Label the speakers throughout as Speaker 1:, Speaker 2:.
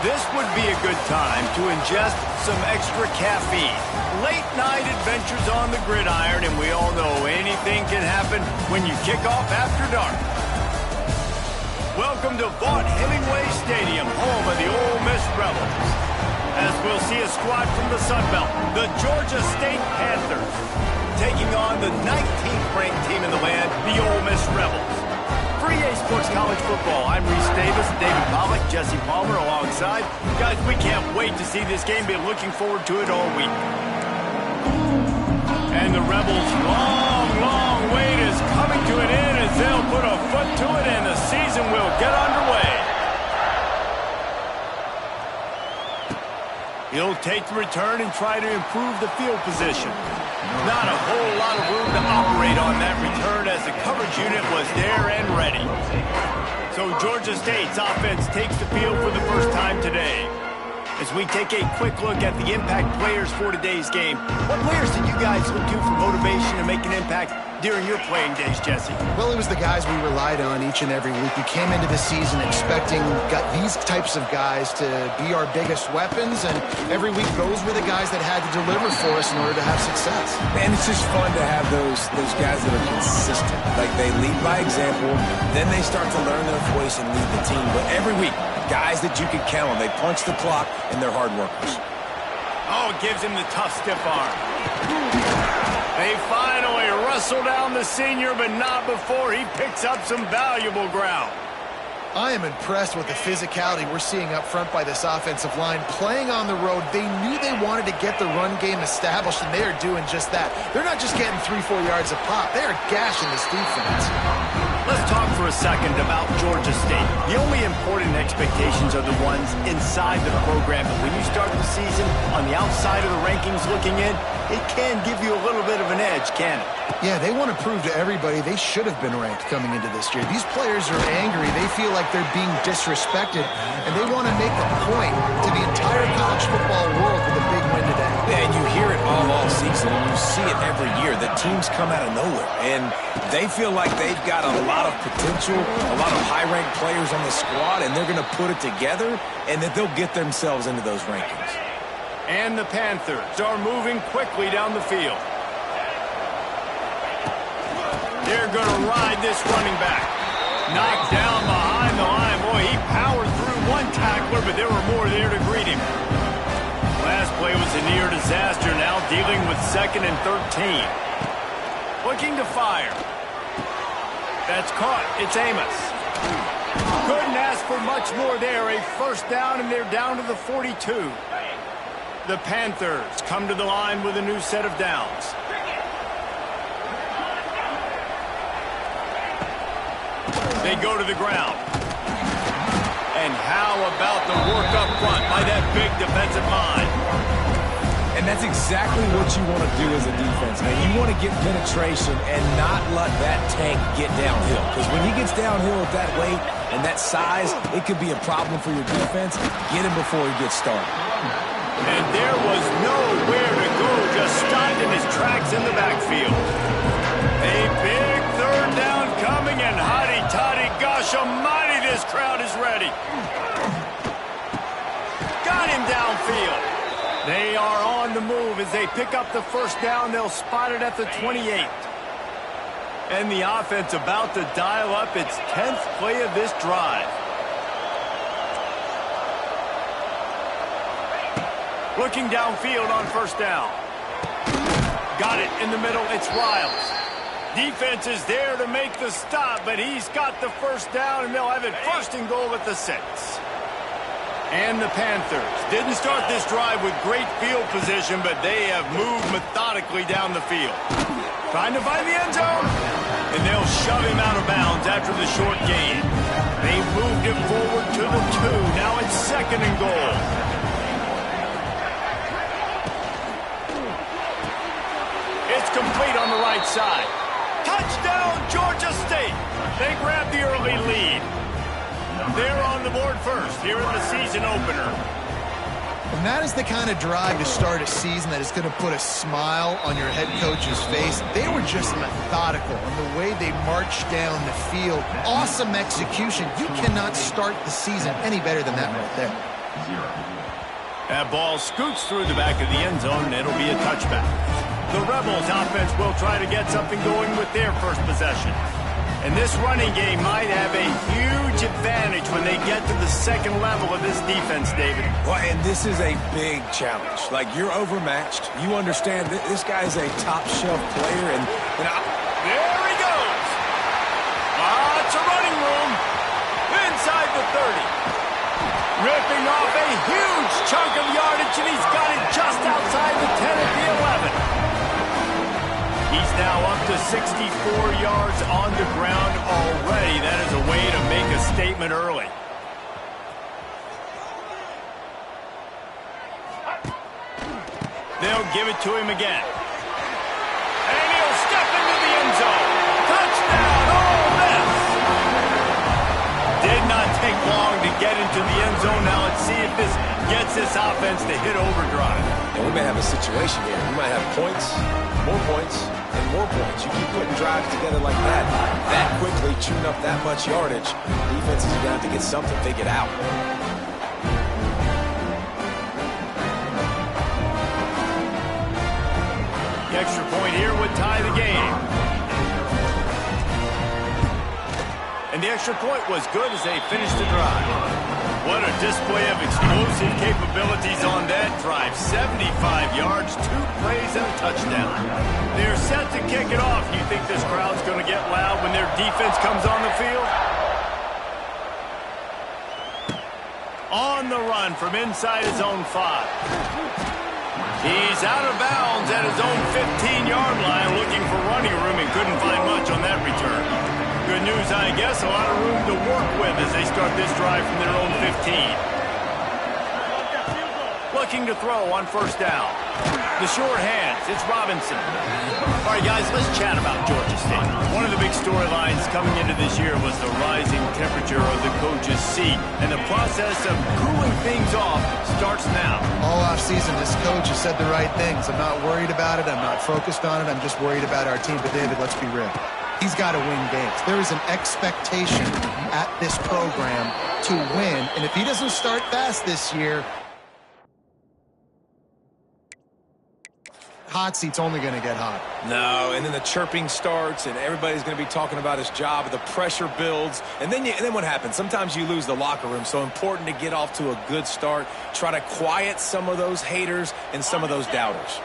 Speaker 1: This would be a good time to ingest some extra caffeine. Late night adventures on the gridiron, and we all know anything can happen when you kick off after dark. Welcome to Vaught-Hemingway Stadium, home of the Ole Miss Rebels. As we'll see a squad from the Sun Belt, the Georgia State Panthers, taking on the 19th ranked team in the land, the Ole Miss Rebels. For EA Sports College Football, I'm Reese Davis, David Pollack, Jesse Palmer alongside. Guys, we can't wait to see this game. Been looking forward to it all week. And the Rebels' long wait is coming to an end as they'll put a foot to it and the season will get underway. He'll take the return and try to improve the field position. Not a whole lot of room to operate on that return as the coverage unit was there and ready. So Georgia State's offense takes the field for the first time today. As we take a quick look at the impact players for today's game, what players did you guys look to for motivation to make an impact during your playing days, Jesse?
Speaker 2: Well, it was the guys we relied on each and every week. We came into the season expecting these types of guys to be our biggest weapons, and every week those were the guys that had to deliver for us in order to have success.
Speaker 3: And it's just fun to have those guys that are consistent. Like, they lead by example, then they start to learn their voice and lead the team. But every week, guys that you can count on, they punch the clock, and they're hard workers.
Speaker 1: Oh, it gives him the tough stiff arm. They finally wrestle down the senior, but not before he picks up some valuable ground.
Speaker 2: I am impressed with the physicality we're seeing up front by this offensive line. Playing on the road, they knew they wanted to get the run game established, and they are doing just that. They're not just getting 3-4 yards a pop. They are gashing this defense.
Speaker 1: Let's talk for a second about Georgia State. The only important expectations are the ones inside the program. But when you start the season on the outside of the rankings looking in, it can give you a little bit of an edge, can it?
Speaker 2: Yeah, they want to prove to everybody they should have been ranked coming into this year. These players are angry. They feel like they're being disrespected, and they want to make a point to the entire college football world with a big win today.
Speaker 3: Yeah, and you hear it all season, and you see it every year. The teams come out of nowhere, and they feel like they've got a lot of potential, a lot of high-ranked players on the squad, and they're going to put it together, and that they'll get themselves into those rankings.
Speaker 1: And the Panthers are moving quickly down the field. They're going to ride this running back. Knocked down behind the line. Boy, he powered through one tackler, but there were more there to greet him. Last play was a near disaster, now dealing with 2nd and 13. Looking to fire. That's caught. It's Amos. Couldn't ask for much more there. A first down, and they're down to the 42. The Panthers come to the line with a new set of downs. They go to the ground. And how about the work up front by that big defensive line?
Speaker 3: And that's exactly what you want to do as a defense, man. You want to get penetration and not let that tank get downhill. Because when he gets downhill at that weight and that size, it could be a problem for your defense. Get him before he gets started.
Speaker 1: And there was nowhere to go, just stopped in his tracks in the backfield. A big third down coming, and hotty-toddy, gosh almighty, this crowd is ready. Got him downfield. They are on the move as they pick up the first down. They'll spot it at the 28. And the offense about to dial up its 10th play of this drive. Looking downfield on first down. Got it in the middle. It's Riles. Defense is there to make the stop, but he's got the first down, and they'll have it 1st and goal at the 6. And the Panthers didn't start this drive with great field position, but they have moved methodically down the field. Trying to find the end zone, and they'll shove him out of bounds after the short gain. They moved him forward to the 2. Now it's 2nd and goal. It's complete on the right side. Touchdown, Georgia State. They grab the early lead. They're on the board first here in the season opener.
Speaker 2: And that is the kind of drive to start a season that is going to put a smile on your head coach's face. They were just methodical in the way they marched down the field. Awesome execution. You cannot start the season any better than that right there.
Speaker 1: That ball scoots through the back of the end zone, and it'll be a touchback. The Rebels offense will try to get something going with their first possession. And this running game might have a huge advantage when they get to the second level of this defense, David.
Speaker 3: Well, and this is a big challenge. Like, you're overmatched. You understand that this guy is a top-shelf player, and
Speaker 1: there he goes. Lots of running room. Inside the 30. Ripping off a huge chunk of yardage, and he's got it just outside the 10 at the 11. He's now up to 64 yards on the ground already. That is a way to make a statement early. They'll give it to him again. And he'll step into the end zone. Touchdown, Ole Miss! Did not take long to get into the end zone. Now let's see if this gets this offense to hit overdrive.
Speaker 3: And we may have a situation here. We might have points, more points, and more points. You keep putting drives together like that quickly, chewing up that much yardage, defenses are going to have to get something figured out.
Speaker 1: The extra point here would tie the game. And the extra point was good as they finished the drive. What a display of explosive capabilities on that drive. 75 yards, 2 plays, and a touchdown. They're set to kick it off. You think this crowd's going to get loud when their defense comes on the field? On the run from inside his own 5. He's out of bounds at his own 15-yard line, looking for running room and couldn't find much on that return. Good news, I guess, a lot of room to work with as they start this drive from their own 15. Looking to throw on first down. The short hands, it's Robinson. All right, guys, let's chat about Georgia State. One of the big storylines coming into this year was the rising temperature of the coach's seat, and the process of cooling things off starts now.
Speaker 2: All offseason, this coach has said the right things. I'm not worried about it. I'm not focused on it. I'm just worried about our team. But, David, let's be real. He's got to win games. There is an expectation at this program to win, and if he doesn't start fast this year, hot seat's only going to get hot.
Speaker 3: No, and then the chirping starts, and everybody's going to be talking about his job. The pressure builds, and then what happens? Sometimes you lose the locker room. So important to get off to a good start. Try to quiet some of those haters and some of those doubters.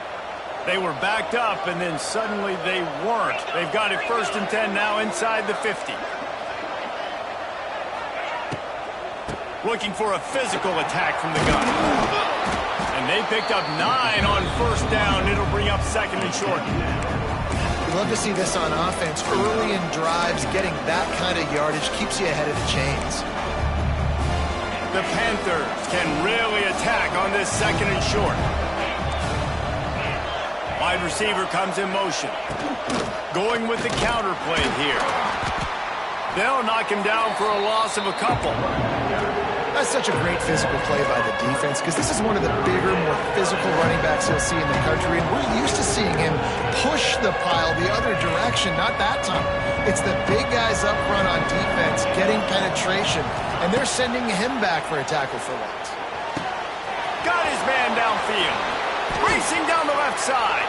Speaker 1: They were backed up, and then suddenly they weren't. They've got it 1st and 10 now inside the 50. Looking for a physical attack from the gun. And they picked up 9 on first down. It'll bring up 2nd and short.
Speaker 2: We'd love to see this on offense. Early in drives, getting that kind of yardage keeps you ahead of the chains.
Speaker 1: The Panthers can really attack on this 2nd and short. Wide receiver comes in motion. Going with the counter play here. They'll knock him down for a loss of a couple.
Speaker 2: That's such a great physical play by the defense because this is one of the bigger, more physical running backs you'll see in the country, and we're used to seeing him push the pile the other direction, not that time. It's the big guys up front on defense getting penetration, and they're sending him back for a tackle for loss.
Speaker 1: Got his man downfield. Racing down the left side.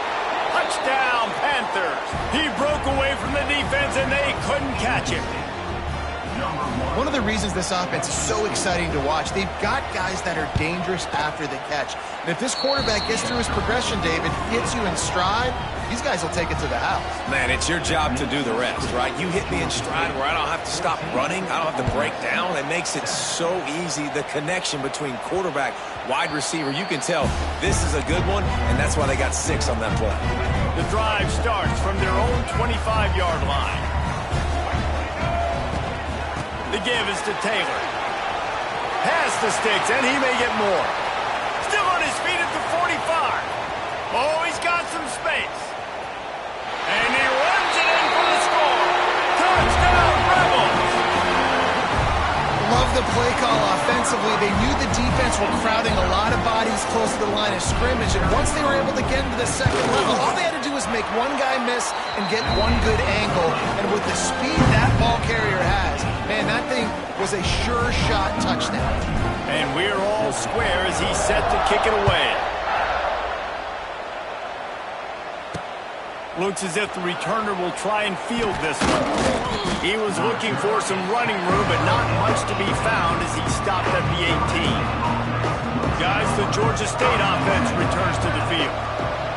Speaker 1: Touchdown, Panthers. He broke away from the defense, and they couldn't catch him.
Speaker 2: One of the reasons this offense is so exciting to watch, they've got guys that are dangerous after the catch. And if this quarterback gets through his progression, David, hits you in stride, these guys will take it to the house.
Speaker 3: Man, it's your job to do the rest, right? You hit me in stride where I don't have to stop running. I don't have to break down. It makes it so easy, the connection between quarterback, wide receiver. You can tell this is a good one, and that's why they got 6 on that play.
Speaker 1: The drive starts from their own 25-yard line. The give is to Taylor. Pass the sticks, and he may get more. Still on his feet at the 45. Oh, he's got some space. And he runs it in for the score. Touchdown, Rebels!
Speaker 2: Love the play call offensively. They knew the defense were crowding a lot of bodies close to the line of scrimmage, and once they were able to get into the second level, all they had to do was make one guy miss and get one good angle. And with the speed that ball carrier has, man, that thing think was a sure shot touchdown.
Speaker 1: And we're all square as he's set to kick it away. Looks as if the returner will try and field this one. He was looking for some running room, but not much to be found as he stopped at the 18. Guys, the Georgia State offense returns to the field.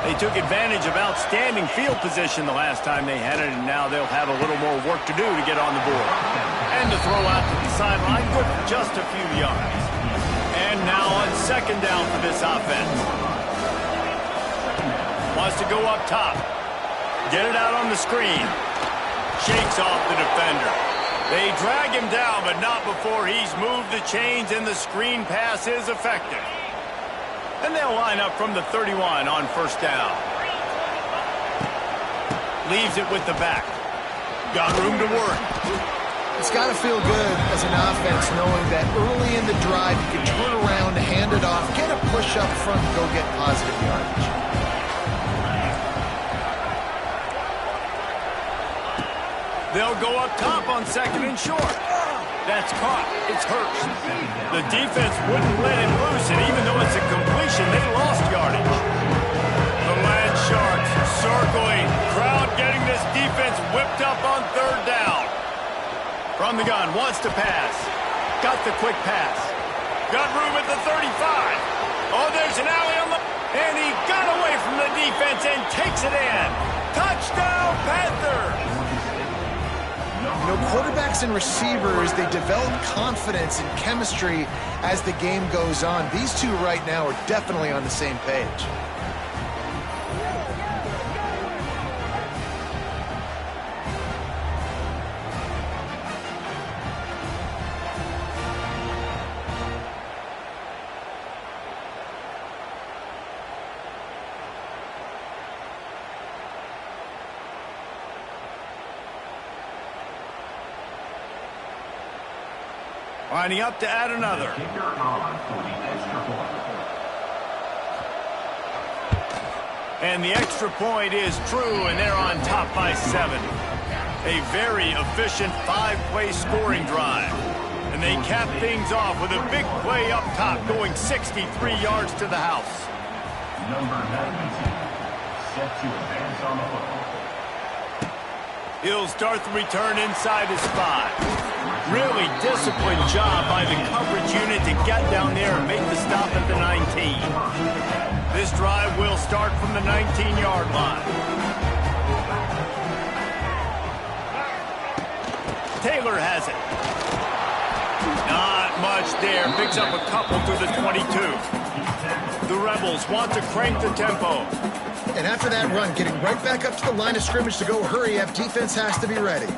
Speaker 1: They took advantage of outstanding field position the last time they had it, and now they'll have a little more work to do to get on the board. And to throw out to the sideline, good for just a few yards. And now on second down for this offense. Wants to go up top. Get it out on the screen. Shakes off the defender. They drag him down, but not before he's moved the chains, and the screen pass is effective. And they'll line up from the 31 on first down. Leaves it with the back. Got room to work.
Speaker 2: It's got to feel good as an offense knowing that early in the drive you can turn around, hand it off, get a push up front, and go get positive yardage.
Speaker 1: They'll go up top on second and short. That's caught. It's Hurst. The defense wouldn't let it loose, and even though it's a completion, they lost yardage. The Land Sharks circling. Crowd getting this defense whipped up on third down. From the gun, wants to pass. Got the quick pass. Got room at the 35. Oh, there's an alley on the... And he got away from the defense and takes it in. Touchdown, Panthers!
Speaker 2: You know, quarterbacks and receivers, they develop confidence and chemistry as the game goes on. These two right now are definitely on the same page.
Speaker 1: Lining up to add another. And the extra point is true, and they're on top by 7. A very efficient 5-play scoring drive. And they cap things off with a big play up top, going 63 yards to the house.
Speaker 4: Number 92, set to advance on the football.
Speaker 1: He'll start the return inside his 5. Really disciplined job by the coverage unit to get down there and make the stop at the 19. This drive will start from the 19-yard line. Taylor has it. Not much there. Picks up a couple to the 22. The Rebels want to crank the tempo.
Speaker 2: And after that run, getting right back up to the line of scrimmage to go hurry up, defense has to be ready.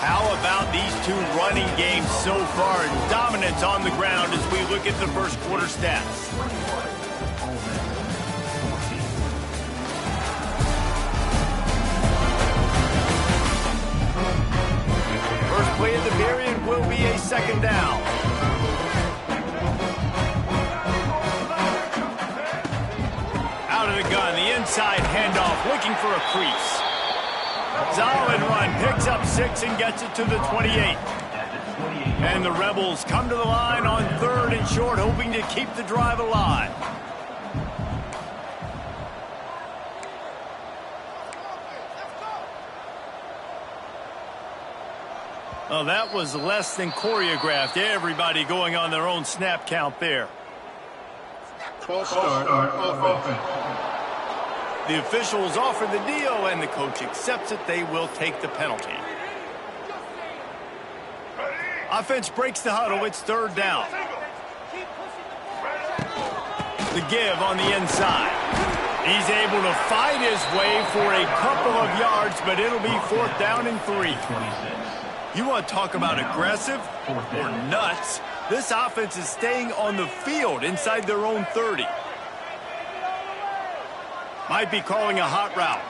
Speaker 1: How about these two running games so far? Dominance on the ground as we look at the first quarter stats. First play of the period will be a second down. Out of the gun, the inside handoff, looking for a crease. Solid run, picks up 6 and gets it to the 28. And the Rebels come to the line on third and short, hoping to keep the drive alive. Well, that was less than choreographed. Everybody going on their own snap count there.
Speaker 4: False start offense.
Speaker 1: The officials offer the deal, and the coach accepts it. They will take the penalty. Offense breaks the huddle. It's third down. The give on the inside. He's able to fight his way for a couple of yards, but it'll be fourth down and 3. You want to talk about aggressive or nuts? This offense is staying on the field inside their own 30. Might be calling a hot route.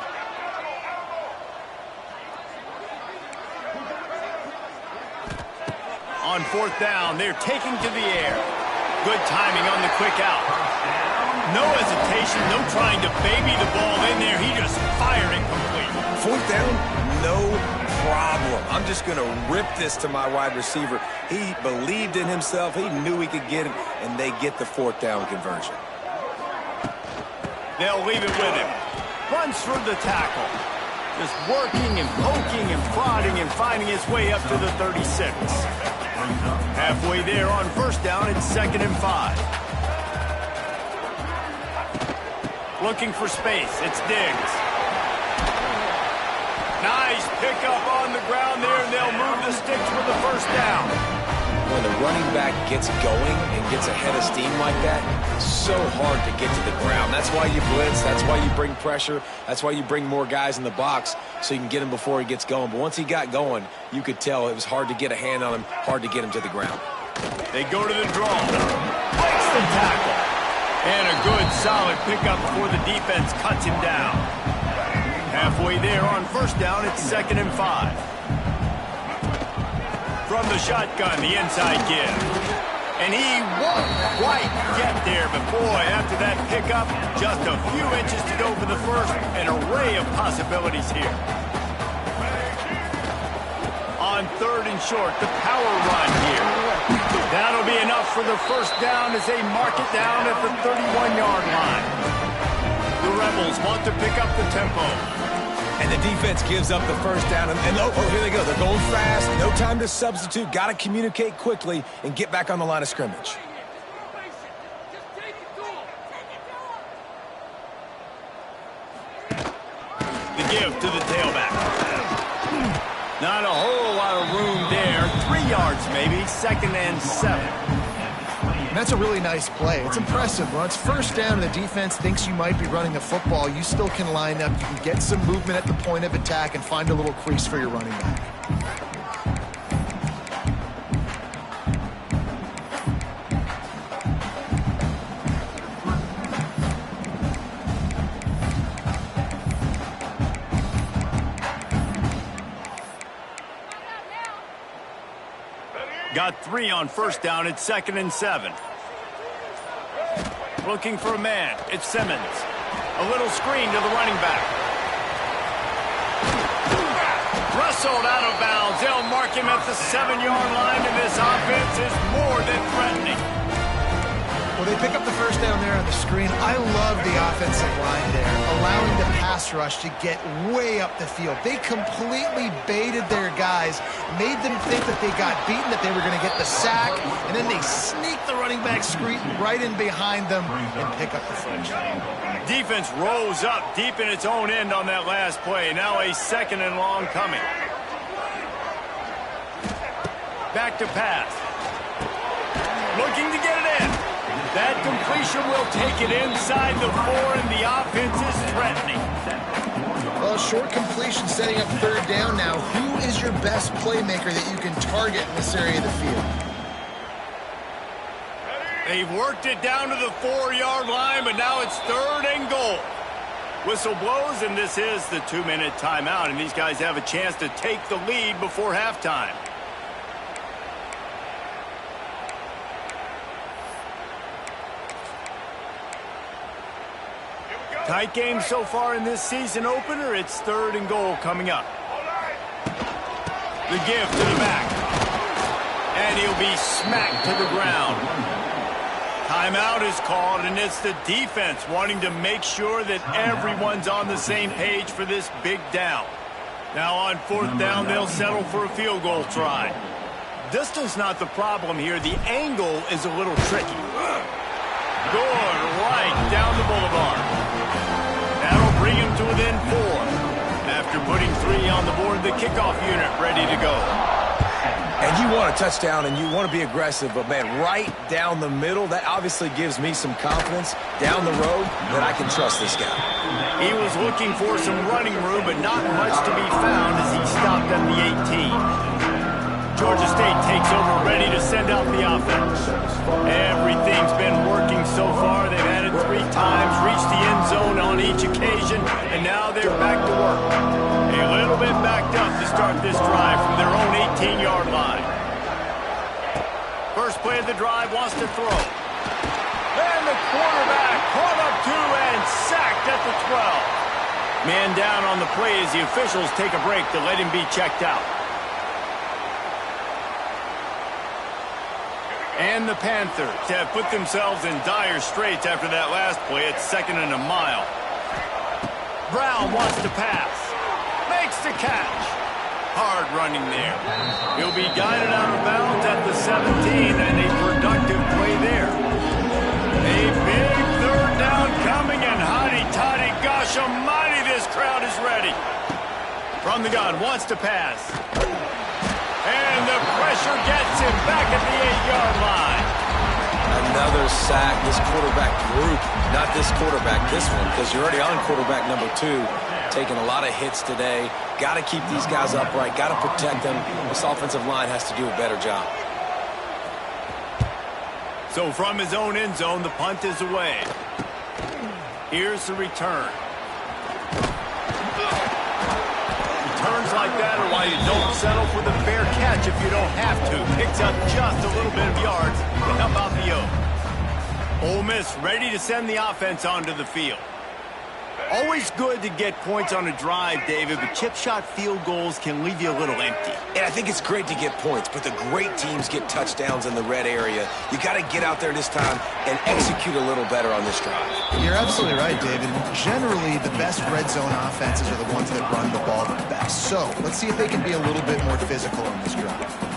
Speaker 1: On 4th down, they're taking to the air. Good timing on the quick out. No hesitation, no trying to baby the ball in there. He just fired it complete.
Speaker 3: 4th down, no problem. I'm just going to rip this to my wide receiver. He believed in himself. He knew he could get it, and they get the 4th down conversion.
Speaker 1: They'll leave it with him. Runs through the tackle. Just working and poking and prodding and finding his way up to the 36. Halfway there on 1st down, it's 2nd and 5. Looking for space, it's Diggs. Nice pickup on the ground there, and they'll move the sticks for the 1st down.
Speaker 3: When the running back gets going and gets ahead of steam like that, it's so hard to get to the ground. That's why you blitz. That's why you bring pressure. That's why you bring more guys in the box so you can get him before he gets going. But once he got going, you could tell it was hard to get a hand on him, hard to get him to the ground.
Speaker 1: They go to the draw. Breaks the tackle. And a good, solid pickup before the defense cuts him down. Halfway there on 1st down, it's 2nd and 5. From the shotgun, the inside give. And he won't quite get there, but boy, after that pickup, just a few inches to go for the first. An array of possibilities here. On 3rd and short, the power run here. That'll be enough for the 1st down as they mark it down at the 31-yard line. The Rebels want to pick up the tempo.
Speaker 3: And the defense gives up the 1st down. And oh, here they go. They're going fast. No time to substitute. Got to communicate quickly and get back on the line of scrimmage.
Speaker 1: The give to the tailback. Not a whole lot of room there. 3 yards maybe. 2nd and 7.
Speaker 2: And that's a really nice play. It's impressive. When it's 1st down and the defense thinks you might be running the football, you still can line up. You can get some movement at the point of attack and find a little crease for your running back.
Speaker 1: Got 3 on 1st down. It's 2nd and 7. Looking for a man. It's Simmons. A little screen to the running back. Wrestled out of bounds. They'll mark him at the 7-yard line, and this offense is more than threatening.
Speaker 2: Well, they pick up the 1st down there on the screen. I love the offensive line there, allowing the pass rush to get way up the field. They completely baited their guys, made them think that they got beaten, that they were going to get the sack, and then they sneak the running back screen right in behind them and pick up the 1st.
Speaker 1: Defense rose up deep in its own end on that last play. Now a 2nd and long coming. Back to pass. Looking to get it in. That completion will take it inside the 4, and the offense is threatening.
Speaker 2: Well, short completion setting up 3rd down now. Who is your best playmaker that you can target in this area of the field?
Speaker 1: They've worked it down to the 4-yard line, but now it's 3rd and goal. Whistle blows, and this is the 2-minute timeout, and these guys have a chance to take the lead before halftime. Tight game so far in this season opener. It's 3rd and goal coming up. The give to the back. And he'll be smacked to the ground. Timeout is called, and it's the defense wanting to make sure that everyone's on the same page for this big down. Now on 4th down, they'll settle for a field goal try. Distance not the problem here. The angle is a little tricky. Good right down the boulevard. That'll bring him to within 4. After putting 3 on the board, the kickoff unit ready to go.
Speaker 3: And you want a touchdown and you want to be aggressive, but man, right down the middle, that obviously gives me some confidence down the road that I can trust this guy.
Speaker 1: He was looking for some running room, but not much to be found as he stopped at the 18. Georgia State takes over, ready to send out the offense. Everything's been working so far. They've had it 3 times, reached the end zone on each occasion. possession, and now they're back to work. A little bit backed up to start this drive from their own 18-yard line. First play of the drive wants to throw. And the quarterback caught up to and sacked at the 12. Man down on the play as the officials take a break to let him be checked out. And the Panthers have put themselves in dire straits after that last play. It's 2nd and a mile. Brown wants to pass. Makes the catch. Hard running there. He'll be guided out of bounds at the 17, and a productive play there. A big 3rd down coming, and hotty-toddy, gosh almighty, this crowd is ready. From the gun, wants to pass. And the pressure gets him back at the 8-yard line.
Speaker 3: Another sack. This quarterback group, not this quarterback, this one, because you're already on quarterback number 2. Taking a lot of hits today. Got to keep these guys upright. Got to protect them. This offensive line has to do a better job.
Speaker 1: So from his own end zone, the punt is away. Here's the return. Returns like that are why you don't settle for the fair catch if you don't have to. Picks up just a little bit of yards to help out the Oaks. Ole Miss ready to send the offense onto the field. Always good to get points on a drive, David, but chip shot field goals can leave you a little empty.
Speaker 3: And I think it's great to get points, but the great teams get touchdowns in the red area. You got to get out there this time and execute a little better on this drive.
Speaker 2: You're absolutely right, David. Generally, the best red zone offenses are the ones that run the ball the best. So let's see if they can be a little bit more physical on this drive.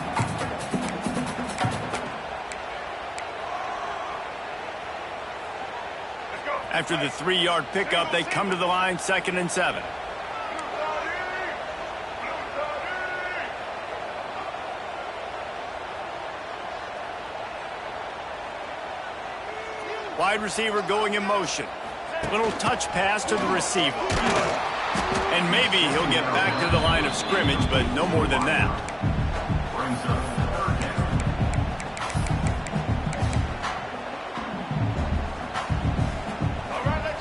Speaker 1: After the 3-yard pickup, they come to the line, 2nd and 7. Wide receiver going in motion. Little touch pass to the receiver. And maybe he'll get back to the line of scrimmage, but no more than that.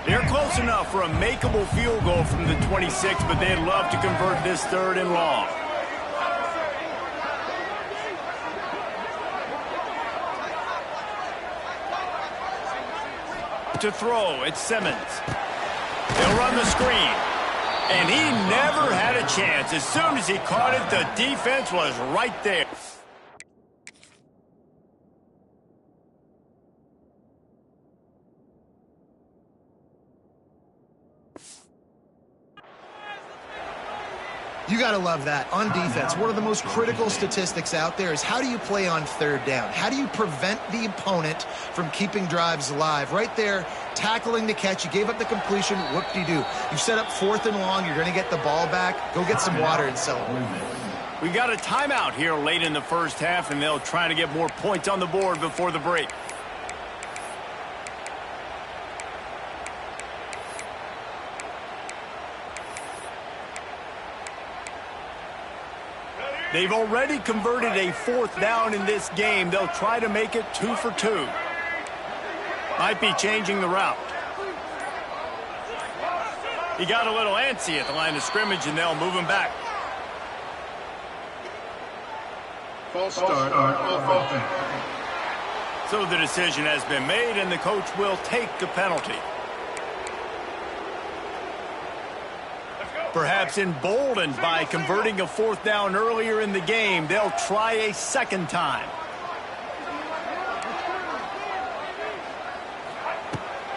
Speaker 1: They're close enough for a makeable field goal from the 26, but they'd love to convert this 3rd and long. To throw, it's Simmons. They'll run the screen. And he never had a chance. As soon as he caught it, the defense was right there.
Speaker 2: You got to love that. On defense, one of the most critical statistics out there is how do you play on 3rd down? How do you prevent the opponent from keeping drives alive? Right there, tackling the catch. You gave up the completion. What do? You set up 4th and long. You're going to get the ball back. Go get some water and celebrate.
Speaker 1: We got a timeout here late in the first half, and they'll try to get more points on the board before the break. They've already converted a 4th down in this game. They'll try to make it 2 for 2. Might be changing the route. He got a little antsy at the line of scrimmage, and they'll move him back.
Speaker 4: False start on offense.
Speaker 1: So the decision has been made, and the coach will take the penalty. Perhaps emboldened by converting a 4th down earlier in the game, they'll try a 2nd time.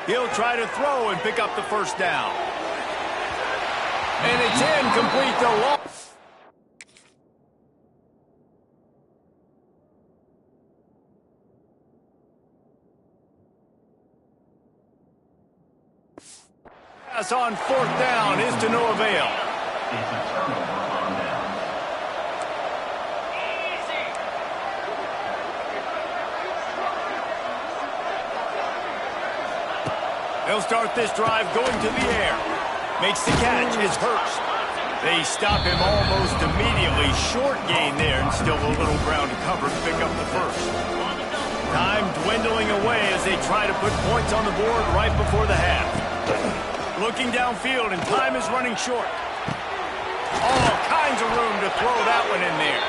Speaker 1: He'll try to throw and pick up the 1st down. And it's incomplete to long. Pass on 4th down is to no avail.
Speaker 4: It's a turnover on down.
Speaker 1: They'll start this drive going to the air. Makes the catch. It's Hurst. They stop him almost immediately. Short gain there, and still a little ground to cover to pick up the 1st. Time dwindling away as they try to put points on the board right before the half. Looking downfield, and time is running short. All kinds of room to throw that one in there.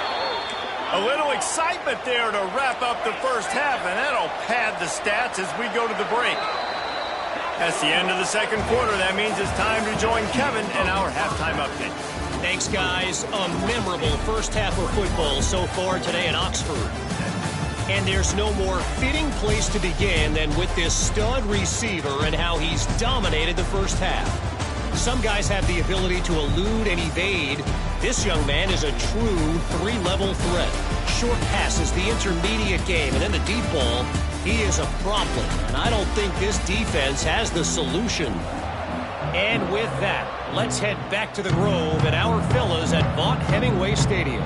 Speaker 1: A little excitement there to wrap up the first half, and that'll pad the stats as we go to the break. That's the end of the second quarter. That means it's time to join Kevin in our halftime update.
Speaker 5: Thanks, guys. A memorable first half of football so far today in Oxford. And there's no more fitting place to begin than with this stud receiver and how he's dominated the first half. Some guys have the ability to elude and evade. This young man is a true three-level threat. Short passes, the intermediate game, and then the deep ball. He is a problem, and I don't think this defense has the solution. And with that, let's head back to the Grove and our fellas at Vaught Hemingway Stadium.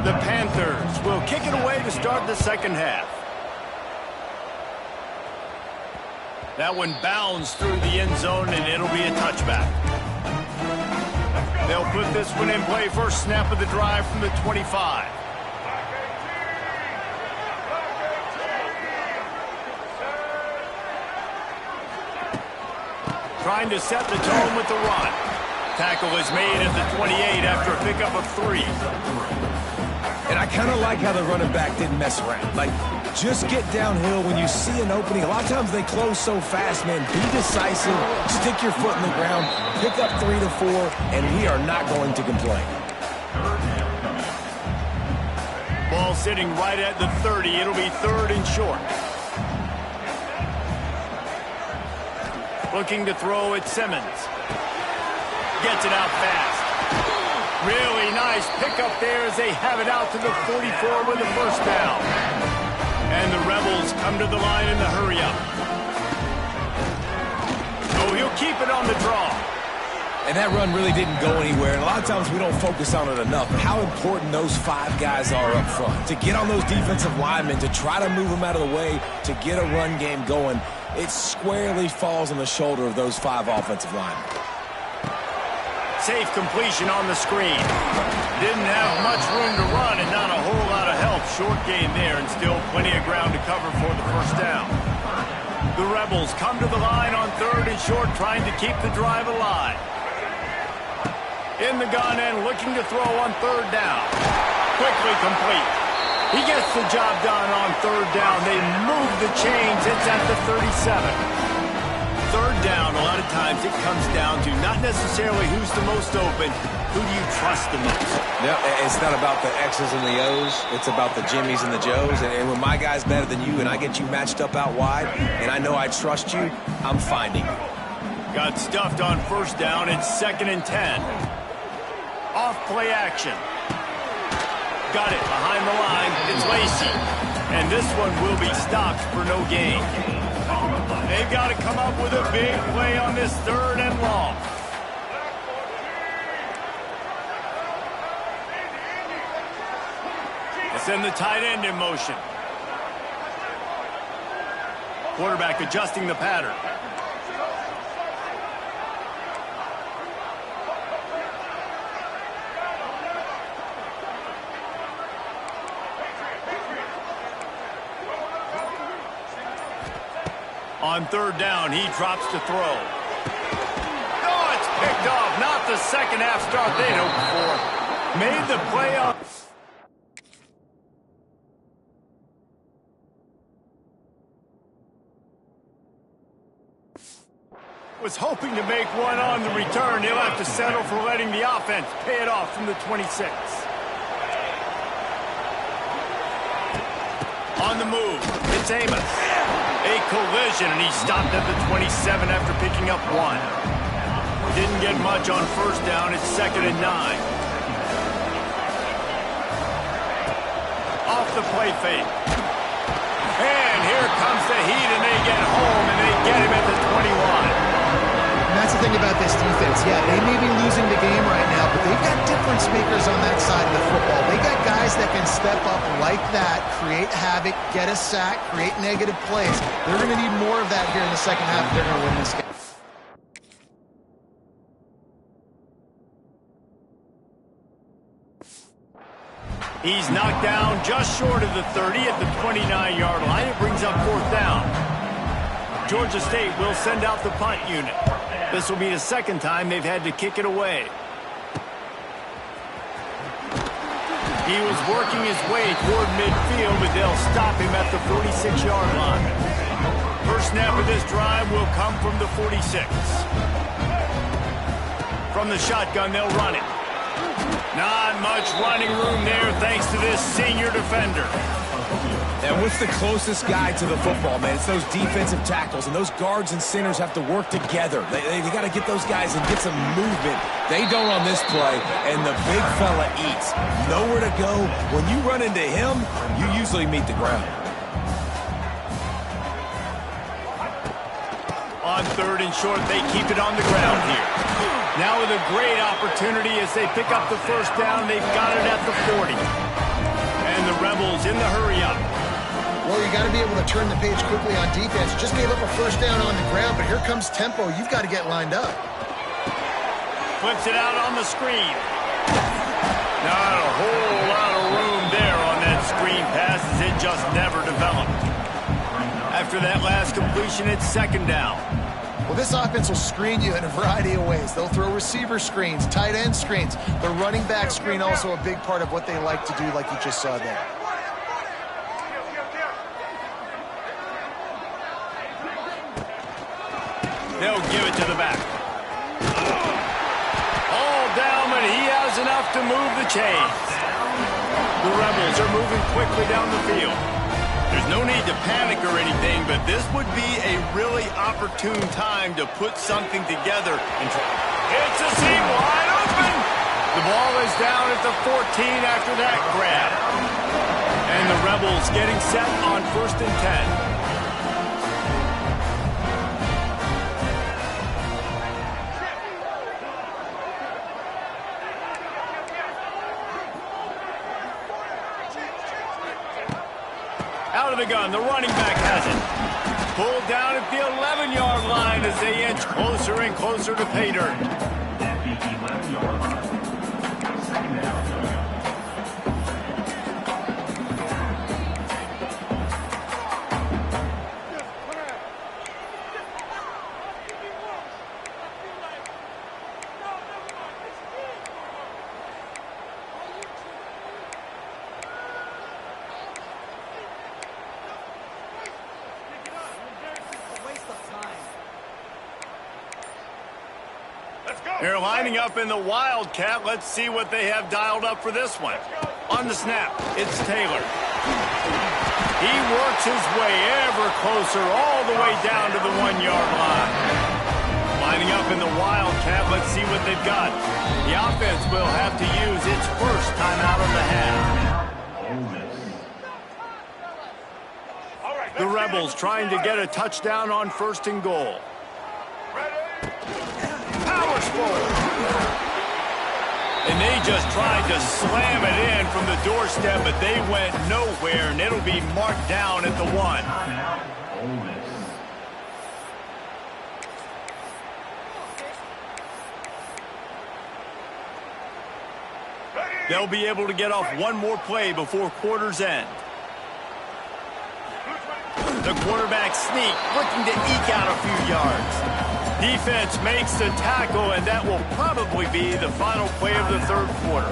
Speaker 1: The Panthers will kick it away to start the second half. That one bounds through the end zone, and it'll be a touchback. They'll put this one in play. First snap of the drive from the 25. Trying to set the tone with the run. Tackle is made at the 28 after a pickup of 3.
Speaker 3: And I kind of like how the running back didn't mess around. Like, just get downhill when you see an opening. A lot of times they close so fast, man. Be decisive, stick your foot in the ground, pick up 3 to 4, and we are not going to complain.
Speaker 1: Ball sitting right at the 30. It'll be third and short. Looking to throw at Simmons. Gets it out fast. Really nice pickup there as they have it out to the 44 with the first down. And the Rebels come to the line in the hurry-up. Oh, he'll keep it on the draw.
Speaker 3: And that run really didn't go anywhere. And a lot of times we don't focus on it enough. But how important those 5 guys are up front. To get on those defensive linemen, to try to move them out of the way, to get a run game going, it squarely falls on the shoulder of those 5 offensive linemen.
Speaker 1: Safe completion on the screen. Didn't have much room to run and not a whole lot of help. Short gain there and still plenty of ground to cover for the first down. The Rebels come to the line on third and short, trying to keep the drive alive. In the gun and looking to throw on third down. Quickly complete. He gets the job done on third down. They move the chains. It's at the 37. Third down, a lot of times it comes down to not necessarily who's the most open, who do you trust the most?
Speaker 3: Yeah, it's not about the X's and the O's. It's about the Jimmys and the Joes. And when my guy's better than you and I get you matched up out wide and I know I trust you, I'm finding you.
Speaker 1: Got stuffed on first down. It's 2nd and 10. Off play action. Got it behind the line. It's Lacy. And this one will be stopped for no gain. They've got to come up with a big play on this third and long. It's in the tight end in motion. Quarterback adjusting the pattern. On third down, he drops to throw. Oh, it's picked off. Not the second half start they'd hoped for. Made the play up. Was hoping to make one on the return. He'll have to settle for letting the offense pay it off from the 26. On the move, it's Amos. A collision, and he stopped at the 27 after picking up 1. Didn't get much on first down. It's 2nd and 9. Off the play fake. And here comes the heat, and they get home, and they get him at the 21.
Speaker 2: And that's the thing about this defense. Yeah, they may be losing the game right now, but they've got difference makers on that side of the football. They got guys that can step up like that, create havoc, get a sack, create negative plays. They're going to need more of that here in the second half if they're going to win this game.
Speaker 1: He's knocked down just short of the 30 at the 29-yard line. It brings up fourth down. Georgia State will send out the punt unit. This will be the second time they've had to kick it away. He was working his way toward midfield, but they'll stop him at the 46-yard line. First snap of this drive will come from the 46. From the shotgun, they'll run it. Not much running room there thanks to this senior defender.
Speaker 3: And what's the closest guy to the football, man? It's those defensive tackles, and those guards and centers have to work together. They got to get those guys and get some movement. They don't on this play, and the big fella eats. Nowhere to go. When you run into him, you usually meet the ground.
Speaker 1: On third and short, they keep it on the ground here. Now with a great opportunity as they pick up the first down, they've got it at the 40. And the Rebels in the hurry-up.
Speaker 2: Well, you got to be able to turn the page quickly on defense. Just gave up a first down on the ground, but here comes tempo. You've got to get lined up.
Speaker 1: Flips it out on the screen. Not a whole lot of room there on that screen pass as it just never developed. After that last completion, it's second down.
Speaker 2: Well, this offense will screen you in a variety of ways. They'll throw receiver screens, tight end screens. The running back screen also a big part of what they like to do, like you just saw there.
Speaker 1: They'll give it to the back. All down, but he has enough to move the chains. The Rebels are moving quickly down the field. There's no need to panic or anything, but this would be a really opportune time to put something together. It's a seam wide open. The ball is down at the 14 after that grab. And the Rebels getting set on 1st and 10. Out of the gun, the running back has it. Pulled down at the 11-yard line as they inch closer and closer to pay dirt. They're lining up in the Wildcat. Let's see what they have dialed up for this one. On the snap, it's Taylor. He works his way ever closer all the way down to the 1-yard line. Lining up in the Wildcat, let's see what they've got. The offense will have to use its first timeout of the half. The Rebels trying to get a touchdown on 1st and goal. Powers forward. And they just tried to slam it in from the doorstep, but they went nowhere, and it'll be marked down at the 1. They'll be able to get off one more play before quarter's end. The quarterback sneak, looking to eke out a few yards. Defense makes the tackle, and that will probably be the final play of the third quarter.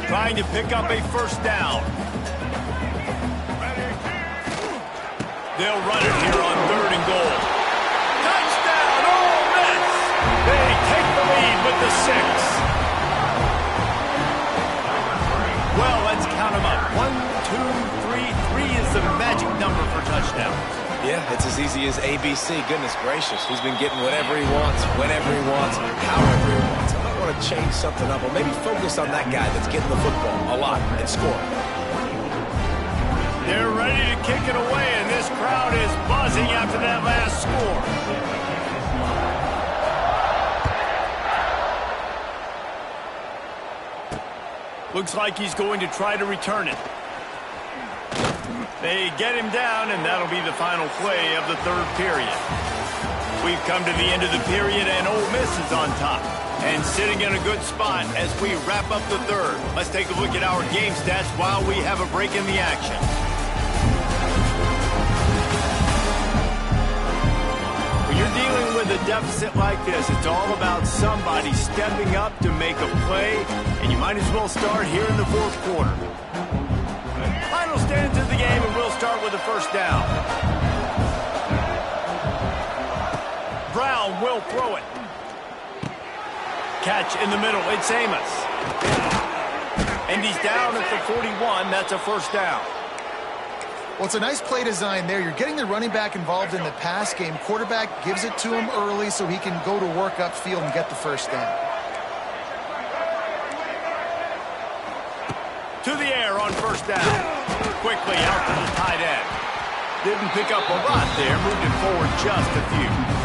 Speaker 1: Trying to pick up a first down. They'll run it here on 3rd and goal. Touchdown, Ole Miss! They take the lead with the 6. Well, let's count them up. 1, 2, 3. 3 is the magic number for touchdowns.
Speaker 3: Yeah, it's as easy as ABC. Goodness gracious. He's been getting whatever he wants, whenever he wants, however he wants. I might want to change something up or maybe focus on that guy that's getting the football a lot and scoring.
Speaker 1: They're ready to kick it away, and this crowd is buzzing after that last score. Looks like he's going to try to return it. They get him down, and that'll be the final play of the third period. We've come to the end of the period, and Ole Miss is on top. And sitting in a good spot as we wrap up the third. Let's take a look at our game stats while we have a break in the action. deficit like this, it's all about somebody stepping up to make a play, and you might as well start here in the fourth quarter. Final stands of the game, and we'll start with the first down. Brown will throw it. Catch in the middle, it's Amos. And he's down at the 41, that's a first down.
Speaker 2: Well, it's a nice play design there. You're getting the running back involved in the pass game. Quarterback gives it to him early so he can go to work upfield and get the first down.
Speaker 1: To the air on first down. Quickly out to the tight end. Didn't pick up a lot there, moved it forward just a few.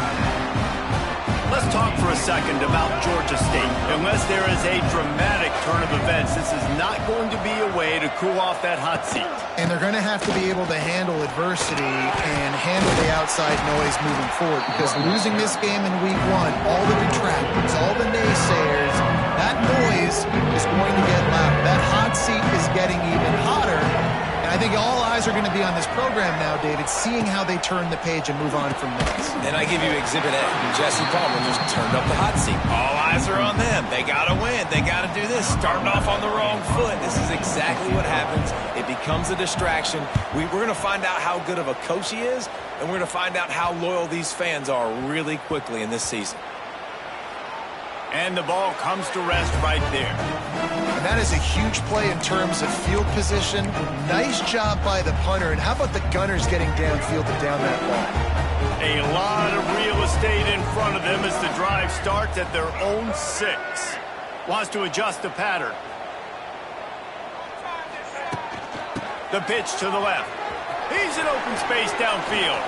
Speaker 1: Let's talk for a second about Georgia State. Unless there is a dramatic turn of events, this is not going to be a way to cool off that hot seat.
Speaker 2: And they're going to have to be able to handle adversity and handle the outside noise moving forward, because losing this game in week one, all the detractors, all the naysayers, that noise is going to get loud. That hot seat is getting even hotter. And I think all eyes are going to be on this program now, David, seeing how they turn the page and move on from this.
Speaker 3: And I give you Exhibit A. Jesse Palmer just turned up the hot seat. All eyes are on them. They got to win. They got to do this. Starting off on the wrong foot. This is exactly what happens. It becomes a distraction. We're going to find out how good of a coach he is, and we're going to find out how loyal these fans are really quickly in this season.
Speaker 1: And the ball comes to rest right there.
Speaker 2: And that is a huge play in terms of field position. Nice job by the punter. And how about the gunners getting downfield to down that ball?
Speaker 1: A lot of real estate in front of them as the drive starts at their own 6. Wants to adjust the pattern. The pitch to the left. He's in open space downfield.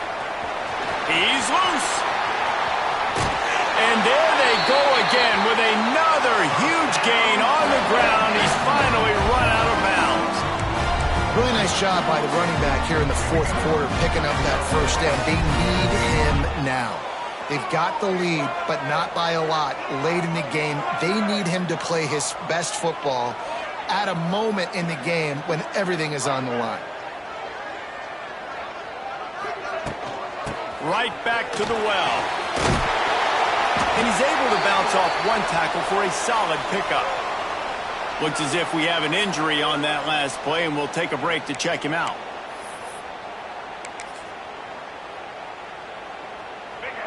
Speaker 1: He's loose. And there they go again with another huge gain on the ground. He's finally run out of bounds.
Speaker 2: Really nice job by the running back here in the fourth quarter, picking up that first down. They need him now. They've got the lead, but not by a lot. Late in the game, they need him to play his best football at a moment in the game when everything is on the line.
Speaker 1: Right back to the well. And he's able to bounce off one tackle for a solid pickup. Looks as if we have an injury on that last play, and we'll take a break to check him out.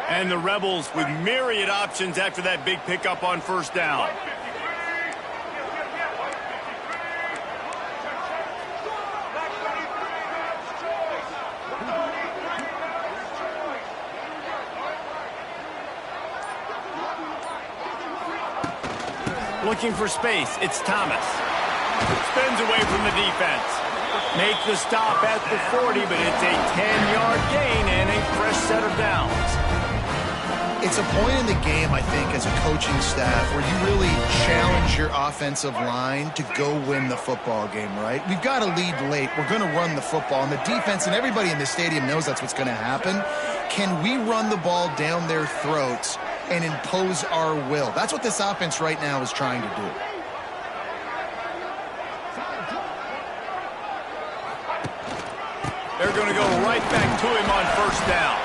Speaker 1: And the Rebels with myriad options after that big pickup on first down. Looking for space, it's Thomas. Spins away from the defense. Make the stop at the 40, but it's a 10-yard gain and a fresh set of downs.
Speaker 2: It's a point in the game, I think, as a coaching staff where you really challenge your offensive line to go win the football game, right? We've got to lead late. We're going to run the football, and the defense and everybody in the stadium knows that's what's going to happen. Can we run the ball down their throats and impose our will? That's what this offense right now is trying to do.
Speaker 1: They're going to go right back to him on first down.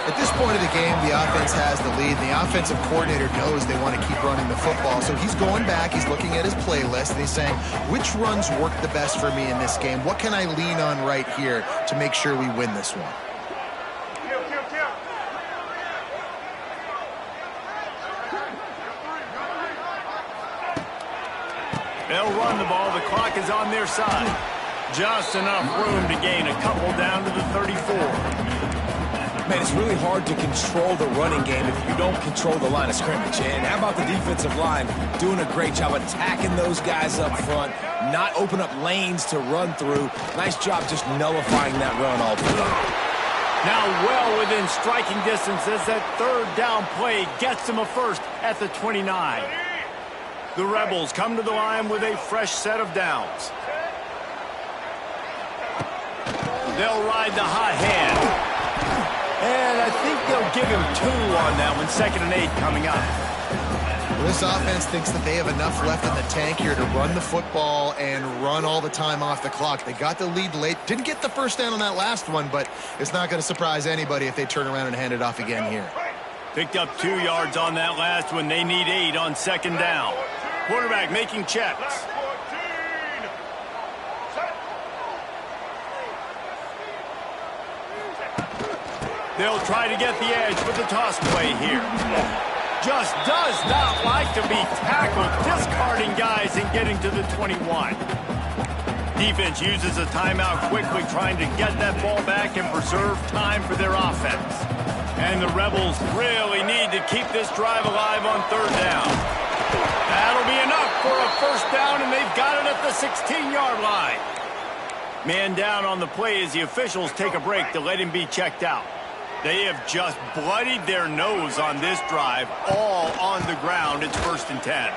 Speaker 2: At this point of the game, the offense has the lead. The offensive coordinator knows they want to keep running the football. So he's going back, he's looking at his playlist, and he's saying, which runs work the best for me in this game? What can I lean on right here to make sure we win this one?
Speaker 1: They'll run the ball. The clock is on their side. Just enough room to gain a couple down to the 34.
Speaker 3: Man, it's really hard to control the running game if you don't control the line of scrimmage. And how about the defensive line doing a great job attacking those guys up front, not open up lanes to run through. Nice job just nullifying that run altogether.
Speaker 1: Now well within striking distance as that third down play gets them a first at the 29. The Rebels come to the line with a fresh set of downs. They'll ride the hot hand. And I think they'll give him 2 on that one. 2nd and 8 coming up.
Speaker 2: Well, this offense thinks that they have enough left in the tank here to run the football and run all the time off the clock. They got the lead late. Didn't get the first down on that last one, but it's not going to surprise anybody if they turn around and hand it off again here.
Speaker 1: Picked up 2 yards on that last one. They need 8 on second down. Quarterback making checks. They'll try to get the edge with the toss play here. Just does not like to be tackled, discarding guys and getting to the 21. Defense uses a timeout quickly, trying to get that ball back and preserve time for their offense. And the Rebels really need to keep this drive alive on third down. That'll be enough for a first down, and they've got it at the 16-yard line. Man down on the play as the officials take a break to let him be checked out. They have just bloodied their nose on this drive, all on the ground. It's 1st and 10.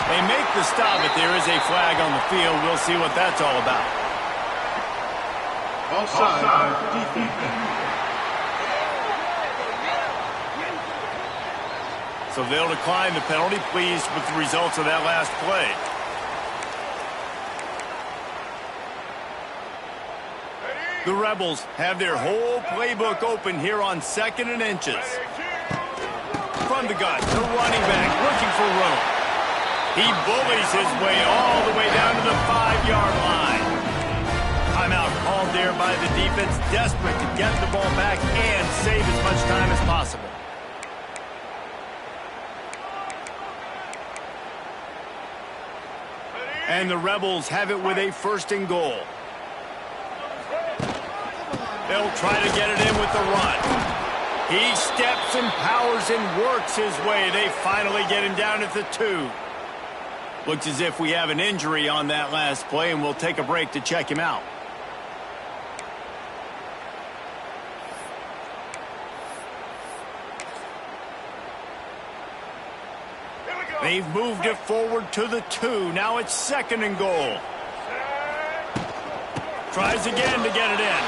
Speaker 1: They make the stop, but there is a flag on the field. We'll see what that's all about.
Speaker 4: Offside. Defense.
Speaker 1: So they'll decline the penalty, pleased with the results of that last play. The Rebels have their whole playbook open here on 2nd and inches. From the gun, the running back looking for room. He bullies his way all the way down to the 5-yard line. Timeout called there by the defense, desperate to get the ball back and save as much time as possible. And the Rebels have it with a 1st and goal. They'll try to get it in with the run. He steps and powers and works his way. They finally get him down at the 2. Looks as if we have an injury on that last play, and we'll take a break to check him out. They've moved it forward to the 2. Now it's 2nd and goal. Tries again to get it in.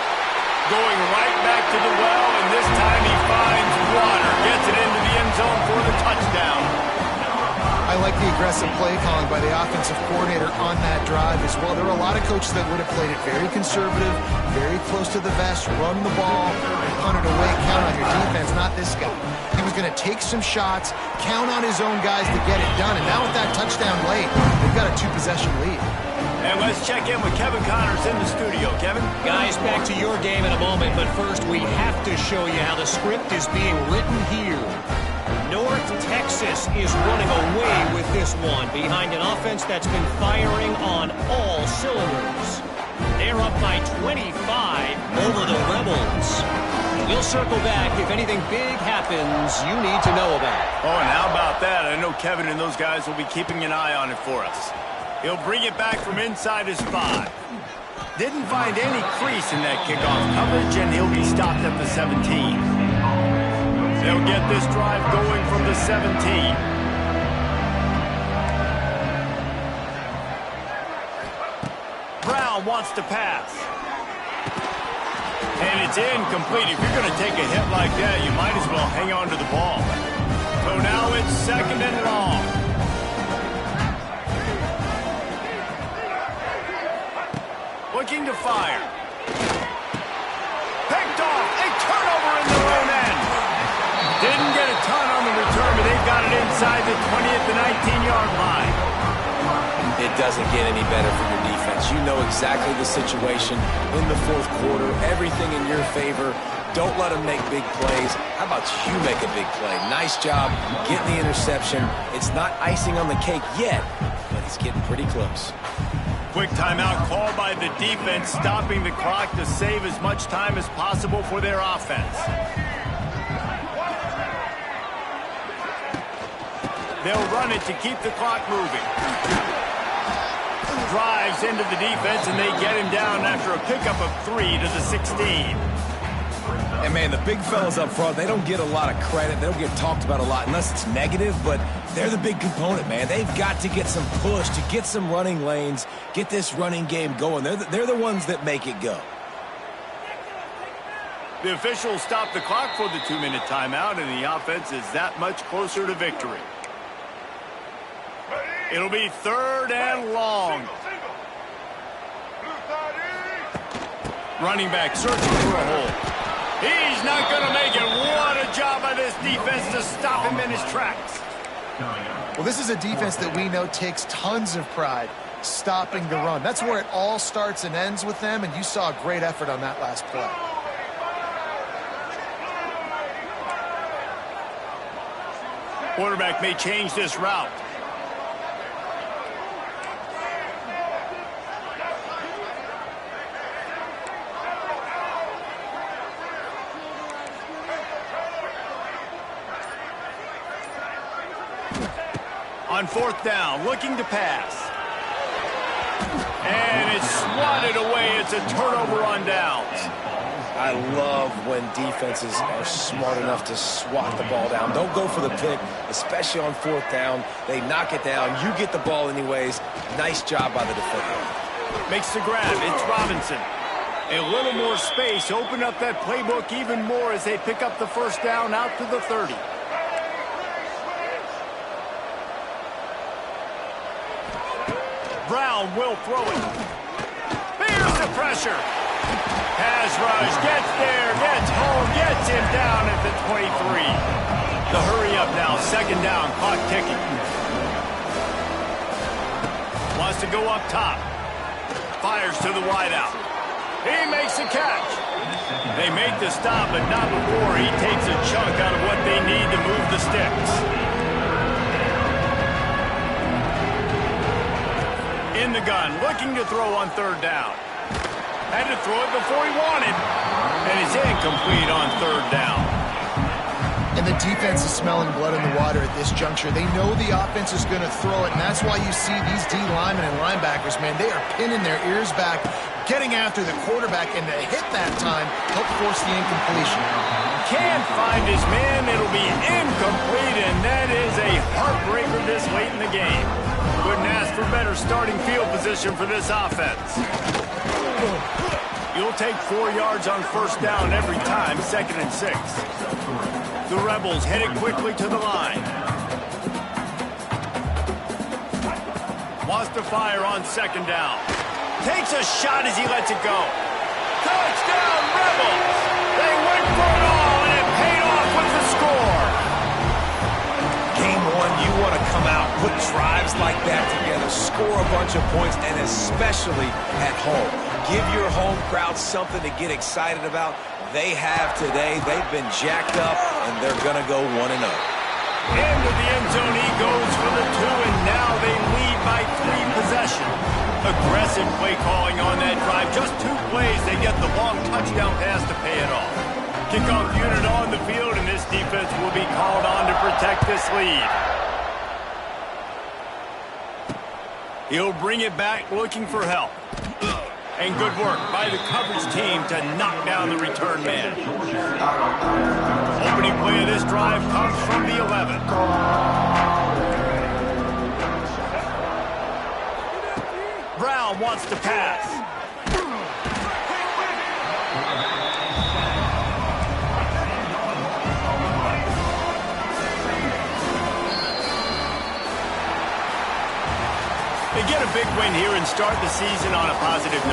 Speaker 1: Going right back to the well, and this time he finds water. Gets it into the end zone for the touchdown.
Speaker 2: I like the aggressive play calling by the offensive coordinator on that drive as well. There are a lot of coaches that would have played it very conservative, very close to the vest, run the ball, punt it away, count on your defense, not this guy. He was going to take some shots, count on his own guys to get it done, and now with that touchdown late, they've got a 2-possession lead.
Speaker 1: And let's check in with Kevin Connors in the studio. Kevin?
Speaker 5: Guys, back to your game in a moment, but first we have to show you how the script is being written here. North Texas is running away with this one behind an offense that's been firing on all cylinders. They're up by 25 over the Rebels. We'll circle back if anything big happens you need to know about.
Speaker 1: Oh, and how about that? I know Kevin and those guys will be keeping an eye on it for us. He'll bring it back from inside his 5. Didn't find any crease in that kickoff coverage, and he'll be stopped at the 17. They'll get this drive going from the 17. Brown wants to pass. And it's incomplete. If you're going to take a hit like that, you might as well hang on to the ball. So now it's 2nd and long. Looking to fire. Picked off. A turnover in their own end. Didn't get a ton on the return, but they've got it inside the 20 at the 19-yard line.
Speaker 3: It doesn't get any better for your defense. You know exactly the situation in the 4th quarter. Everything in your favor. Don't let them make big plays. How about you make a big play? Nice job getting the interception. It's not icing on the cake yet, but it's getting pretty close.
Speaker 1: Quick timeout called by the defense, stopping the clock to save as much time as possible for their offense. They'll run it to keep the clock moving. Drives into the defense, and they get him down after a pickup of 3 to the 16.
Speaker 3: And, man, the big fellas up front, they don't get a lot of credit. They don't get talked about a lot unless it's negative, but they're the big component, man. They've got to get some push, to get some running lanes, get this running game going. They're the ones that make it go.
Speaker 1: The officials stop the clock for the 2-minute timeout, and the offense is that much closer to victory. It'll be 3rd and long. Running back searching for a hole. He's not going to make it. What a job by this defense to stop him in his tracks.
Speaker 2: Well, this is a defense that we know takes tons of pride stopping the run. That's where it all starts and ends with them, and you saw a great effort on that last play.
Speaker 1: Quarterback may change this route. On fourth down, looking to pass. And it's swatted away. It's a turnover on downs.
Speaker 3: I love when defenses are smart enough to swat the ball down. Don't go for the pick, especially on fourth down. They knock it down. You get the ball anyways. Nice job by the defender.
Speaker 1: Makes the grab. It's Robinson. A little more space. Open up that playbook even more as they pick up the first down out to the 30. Brown will throw it. There's the pressure. Pass rush, gets there, gets home, gets him down at the 23. The hurry up now, second down, clock ticking. Wants to go up top. Fires to the wideout. He makes the catch. They make the stop, but not before he takes a chunk out of what they need to move the sticks. In the gun, looking to throw on third down. Had to throw it before he wanted. And it's incomplete on third down.
Speaker 2: And the defense is smelling blood in the water at this juncture. They know the offense is going to throw it, and that's why you see these D linemen and linebackers, man, they are pinning their ears back, getting after the quarterback, and to hit that time, help force the incompletion.
Speaker 1: Can't find his man. It'll be incomplete, and that is a heartbreaker this late in the game. Couldn't ask for better starting field position for this offense. You'll take 4 yards on first down every time, 2nd and 6. The Rebels headed quickly to the line. Wants to fire on second down. Takes a shot as he lets it go. Touchdown, Rebels! They went for it all, and it paid off with the score.
Speaker 3: Game one, you want to come out, put drives like that together, score a bunch of points, and especially at home. Give your home crowd something to get excited about. They have today. They've been jacked up, and they're going to go 1-0.
Speaker 1: Into the end zone he goes for the 2, and now they lead by 3 possessions. Aggressive play calling on that drive. Just 2 plays, they get the long touchdown pass to pay it off. Kickoff unit on the field, and this defense will be called on to protect this lead. He'll bring it back looking for help. And good work by the coverage team to knock down the return man. Opening play of this drive comes from the 11. Brown wants to pass. They get a big win here and start the season on a positive note.